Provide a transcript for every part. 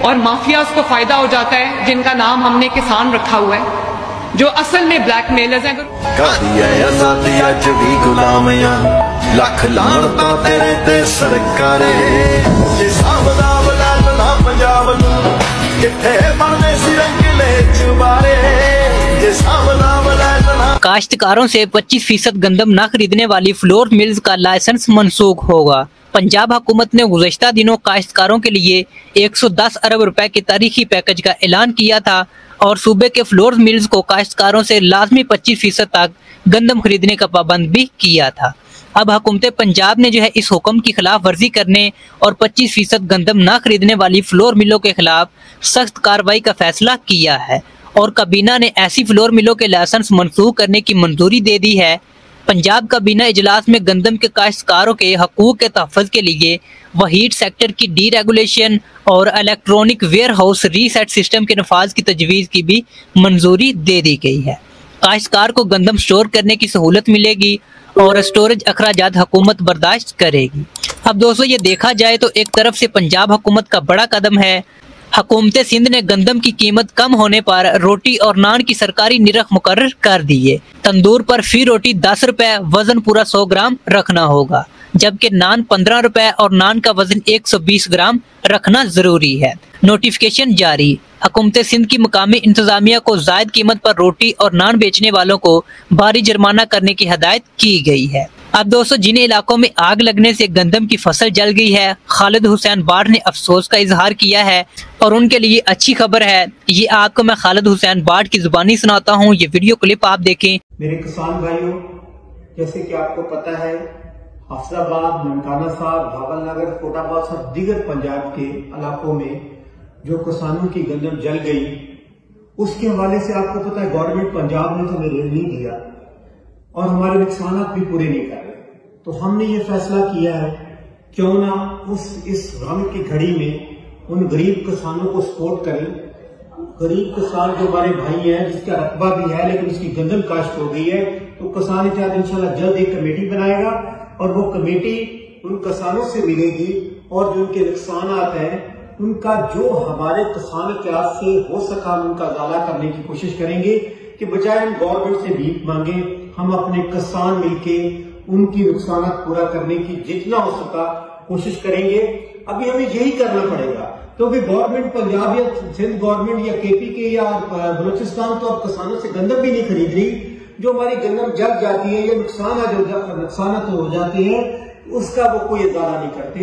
और माफियाज को फायदा हो जाता है, जिनका नाम हमने किसान रखा हुआ है, जो असल में ब्लैकमेलर्स हैं। लख लानता तेरे ते सरकारे, काश्तकारों से 25% गंदम न खरीदने वाली फ्लोर मिल्स का लाइसेंस मनसूख होगा। पंजाब हुकूमत ने गुज़श्ता दिनों काश्तकारों के लिए 110 अरब रुपए के तारीखी पैकेज का ऐलान किया था और सूबे के फ्लोर मिल्स को काश्तकारों से लाजमी 25% तक गंदम खरीदने का पाबंद भी किया था। अब हुकूमत पंजाब ने इस हुक्म की खिलाफ वर्जी करने और 25% गंदम न खरीदने वाली फ्लोर मिलों के खिलाफ सख्त कार्रवाई का फैसला किया है और काबीना ने ऐसी फ्लोर मिलों के लाइसेंस मनसूख करने की मंजूरी दे दी है। पंजाब काबीना इजलास में गंदम के काश्तकारों के हकूक के तहफ़्फ़ुज़ के लिए वहीड सेक्टर की डी रेगुलेशन और electronic warehouse receipt system के नफाज की तजवीज़ की भी मंजूरी दे दी गई है। काश्तकार को गंदम स्टोर करने की सहूलत मिलेगी और स्टोरेज अखराजात हुकूमत बर्दाश्त करेगी। अब दोस्तों, ये देखा जाए तो एक तरफ से पंजाब हुकूमत का बड़ा कदम है। हुकूमत सिंध ने गंदम की कीमत कम होने पर रोटी और नान की सरकारी निरख मुकर्रर कर दी है। तंदूर पर फी रोटी 10 रुपए, वजन पूरा 100 ग्राम रखना होगा, जबकि नान 15 रुपए और नान का वजन 120 ग्राम रखना जरूरी है। नोटिफिकेशन जारी। हुकूमत सिंध की मकामी इंतजामिया को जायद कीमत पर रोटी और नान बेचने वालों को भारी जुर्माना करने की हदायत की गई है। अब दोस्तों, जिन इलाकों में आग लगने से गंदम की फसल जल गई है, खालिद हुसैन बाढ़ ने अफसोस का इजहार किया है और उनके लिए अच्छी खबर है। ये आपको मैं खालिद हुसैन बाढ़ की जुबानी सुनाता हूँ। ये वीडियो क्लिप आप देखें। मेरे किसान भाइयों, जैसे कि आपको पता है, हाफिजाबाद, ननकाना साहब, भावलनगर, कोटाबाद और दीगर पंजाब के इलाकों में जो किसानों की गंदम जल गई, उसके हवाले से आपको पता है गवर्नमेंट पंजाब ने तो हमें रेल नहीं दिया और हमारे नुकसान भी पूरे नहीं कर रहे। तो हमने ये फैसला किया है, क्यों ना इस गम की घड़ी में उन गरीब किसानों को सपोर्ट करें। गरीब किसान जो हमारे भाई हैं, जिसका रकबा भी है लेकिन उसकी गंदम काश्त हो गई है, तो किसान इत्तेहाद इंशाल्लाह जल्द एक कमेटी बनाएगा और वो कमेटी उन किसानों से मिलेगी और जो उनके नुकसान आते हैं उनका जो हमारे किसान इत्तेहाद से हो सका उनका अजाला करने की कोशिश करेंगे कि बजाय हम गवर्नमेंट से भीख मांगे, हम अपने किसान मिलके उनकी नुकसान पूरा करने की जितना हो सका कोशिश करेंगे। अभी हमें यही करना पड़ेगा, क्योंकि गवर्नमेंट पंजाब या सिंध गवर्नमेंट या केपी के या बलोचिस्तान तो अब किसानों से गंदम भी नहीं खरीद रही। जो हमारी गंदम जल जाती है या नुकसान हो जाते हैं, उसका वो कोई अदाला नहीं करते।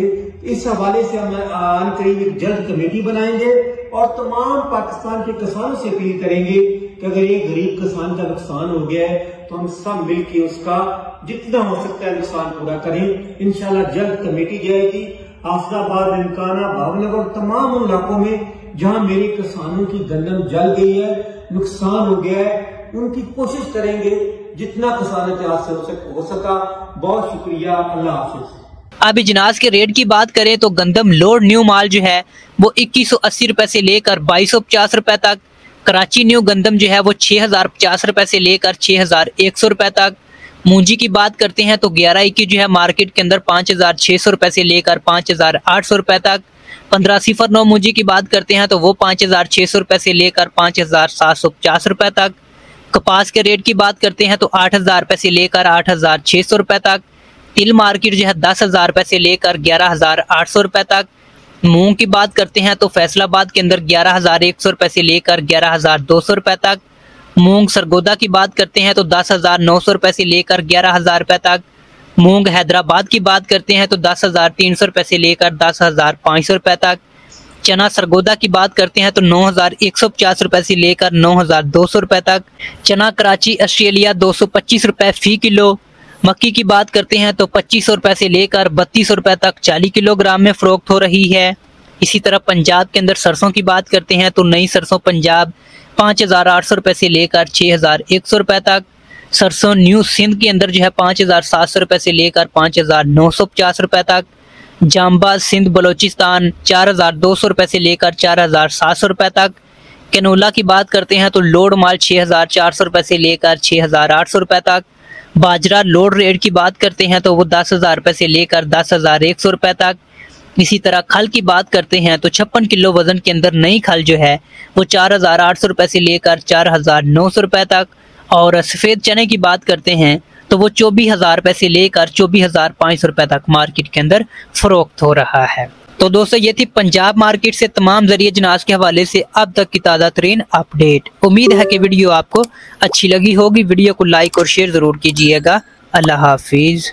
इस हवाले से हम आने करीब एक जल्द कमेटी बनाएंगे और तमाम पाकिस्तान के किसानों से अपील करेंगे कि अगर एक गरीब किसान का नुकसान हो गया है तो हम सब मिलकर उसका जितना हो सकता है नुकसान पूरा करें। इंशाल्लाह जल्द कमेटी जाएगी। हाफिजाबाद, ननकाना, भावनगर, तमाम उन इलाकों में जहां मेरे किसानों की गंदम जल गई है, नुकसान हो गया है, उनकी कोशिश करेंगे जितना किसान इत्तेहाद से हो सका। बहुत शुक्रिया, अल्लाह हाफिज। अब इजनास के रेट की बात करें तो गंदम लोड न्यू माल वो 2180 रुपए से लेकर 2250 रुपए तक। कराची न्यू गंदम वो 6050 रुपए से लेकर 6100 रुपए तक। मूंजी की बात करते हैं तो 11-21 मार्केट के अंदर 5600 रुपए से लेकर 5800 रुपए तक। 1509 मूंजी की बात करते हैं तो वो 5600 रुपए से लेकर 5750 रुपए तक। कपास के रेट की बात करते हैं तो 8000 रुपए से लेकर 8600 रुपए तक। तिल मार्केट 10,000 रुपए से लेकर 11,800 रुपए तक। मूंग की बात करते हैं तो फैसलाबाद के अंदर 11,100 रुपए से लेकर 11,200 रुपए तक। मूंग सरगोदा की बात करते हैं तो 10,900 रुपए से लेकर 11,000 रुपए तक। मूंग हैदराबाद की बात करते हैं तो 10,300 रुपए से लेकर 10,500 रुपए तक। चना सरगोदा की बात करते हैं तो 9,150 रुपए से लेकर 9,200 रुपए तक। चना कराची ऑस्ट्रेलिया 225 रुपए फी किलो। मक्की की बात करते हैं तो 2500 रुपए से लेकर 3200 रुपए तक 40 किलोग्राम में फरोख्त हो रही है। इसी तरह पंजाब के अंदर सरसों की बात करते हैं तो नई सरसों पंजाब 5,800 रुपए से लेकर 6,100 रुपए तक। सरसों न्यू सिंध के अंदर 5,700 रुपए से लेकर 5,950 रुपए तक। जाम्बा सिंध बलोचिस्तान 4,200 रुपए से लेकर 4,700 रुपए तक। कैनोला की बात करते हैं तो लोड माल 6,400 रुपए से लेकर 6,800 रुपए तक। बाजरा लोड रेट की बात करते हैं तो वो 10,000 रुपए से लेकर 10,100 रुपए तक। इसी तरह खल की बात करते हैं तो 56 किलो वजन के अंदर नई खल जो है वो 4,800 रुपए से लेकर 4,900 रुपए तक, और सफ़ेद चने की बात करते हैं तो वो 24,000 रुपए से लेकर 24,500 रुपए तक मार्केट के अंदर फरोख्त हो रहा है। तो दोस्तों ये थी पंजाब मार्केट से तमाम जरिए जनाज के हवाले से अब तक की ताज़ा तरीन अपडेट। उम्मीद है कि वीडियो आपको अच्छी लगी होगी। वीडियो को लाइक और शेयर ज़रूर कीजिएगा। अल्लाह हाफिज़।